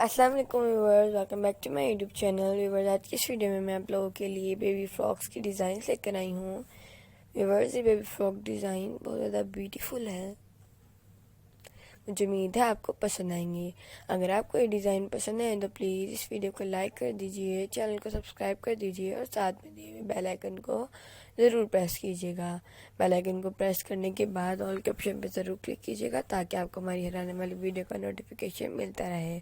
अस्सलाम वालेकुम viewers, welcome back to my YouTube channel. Viewers, आज की इस वीडियो में मैं आप लोगों के लिए बेबी फ्रॉक्स की डिज़ाइन लेकर आई हूँ। व्यूअर्स, ये बेबी फ्रॉक डिज़ाइन बहुत ज़्यादा ब्यूटीफुल है। मुझे उम्मीद है आपको पसंद आएंगे। अगर आपको ये डिज़ाइन पसंद है तो प्लीज़ इस वीडियो को लाइक कर दीजिए, चैनल को सब्सक्राइब कर दीजिए और साथ में दिए हुए बेल आइकन को ज़रूर प्रेस कीजिएगा। बेल आइकन को प्रेस करने के बाद ऑल के ऑप्शन पर ज़रूर क्लिक कीजिएगा ताकि आपको हमारी हर आने वाली वीडियो का नोटिफिकेशन मिलता रहे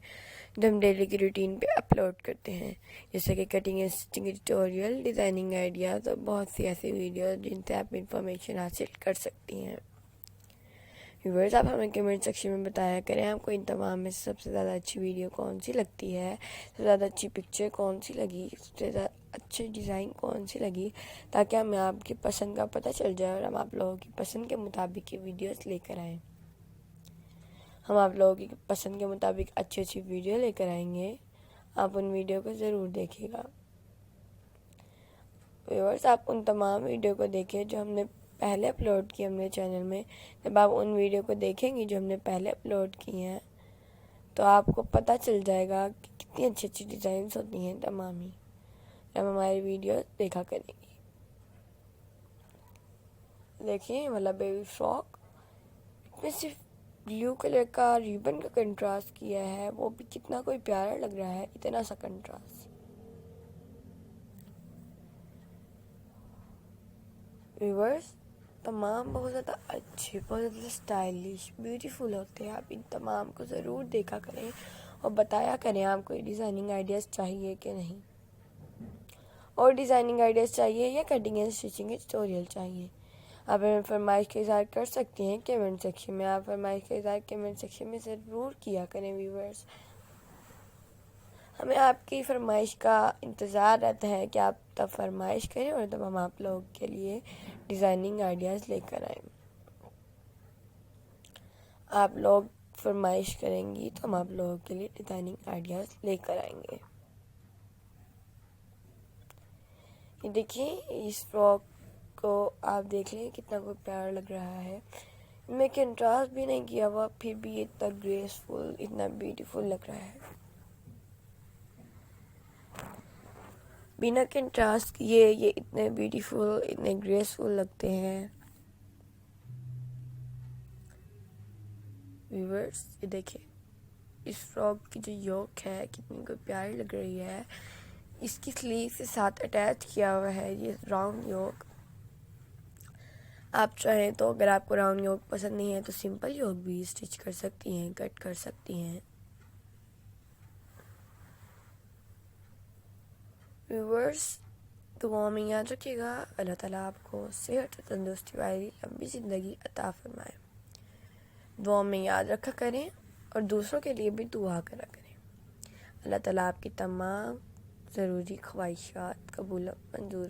जो हम डेली की रूटीन पे अपलोड करते हैं, जैसे कि cutting and stitching tutorial, designing ideas और बहुत सी ऐसी वीडियो जिनसे आप इंफॉर्मेशन हासिल कर सकती हैं। व्यूअर्स, आप हमें कमेंट सेक्शन में बताया करें आपको इन तमाम में से सबसे ज़्यादा अच्छी वीडियो कौन सी लगती है, सबसे ज़्यादा अच्छी पिक्चर कौन सी लगी, सबसे ज़्यादा अच्छी डिज़ाइन कौन सी लगी, ताकि हमें आपकी पसंद का पता चल जाए और हम आप लोगों की पसंद के मुताबिक ये वीडियोस लेकर आएँ। हम आप लोगों की पसंद के मुताबिक अच्छी अच्छी वीडियो लेकर आएंगे। आप उन वीडियो को ज़रूर देखिएगा। व्यूअर्स, आप उन तमाम वीडियो को देखें जो हमने पहले अपलोड की हमने चैनल में। जब आप उन वीडियो को देखेंगे जो हमने पहले अपलोड की हैं तो आपको पता चल जाएगा कि कितनी अच्छी अच्छी डिज़ाइंस होती हैं तमाम ही, जब हमारी वीडियो देखा करेंगे। देखिए वाला बेबी फ्रॉक, इसमें सिर्फ ब्लू कलर का रिबन का कंट्रास्ट किया है, वो भी कितना कोई प्यारा लग रहा है, इतना सा कंट्रास्ट। व्यूअर्स, तमाम बहुत ज़्यादा अच्छे, बहुत ज़्यादा स्टाइलिश, ब्यूटीफुल होते हैं। आप इन तमाम को ज़रूर देखा करें और बताया करें आपको ये डिज़ाइनिंग आइडियाज़ चाहिए कि नहीं, और डिज़ाइनिंग आइडियाज़ चाहिए या कटिंग एंड स्टिचिंग ट्यूटोरियल चाहिए। आप हमें फरमाइश का इज़हार कर सकते हैं कमेंट सेक्शन में। आप फरमाइश का इज़हार कमेंट सेक्शन में ज़रूर किया करें। व्यूअर्स, हमें आपकी फरमाइश का इंतज़ार रहता है कि आप तब फरमाइश करें और तब हम आप लोगों के लिए डिज़ाइनिंग आइडियाज़ लेकर आएँ। आप लोग फरमाइश करेंगी तो हम आप लोगों के लिए डिज़ाइनिंग आइडियाज़ लेकर आएंगे। ये देखिए, इस फ्रॉक को आप देख लें कितना कोई प्यारा लग रहा है। इनमें कंट्रास्ट भी नहीं किया हुआ, फिर भी ये इतना ग्रेसफुल, इतना ब्यूटीफुल लग रहा है। बिना कंट्रास्ट किए ये इतने ब्यूटीफुल, इतने ग्रेसफुल लगते हैं। व्यूअर्स, ये देखिए इस फ्रॉक की जो योक है कितनी कोई प्यारी लग रही है। इसकी स्लीव के साथ अटैच किया हुआ है ये राउंड योक। आप चाहें तो अगर आपको राउंड योक पसंद नहीं है तो सिंपल योक भी स्टिच कर सकती हैं, कट कर सकती हैं। व्यूअर्स, दुआ में याद रखिएगा। अल्लाह ताला आपको सेहत और तंदुरुस्ती वाली लंबी ज़िंदगी अता फरमाए। दुआ में याद रखा करें और दूसरों के लिए भी दुआ करा करें। अल्लाह ताला आपकी तमाम ज़रूरी ख्वाहिशात कबूल मंजूर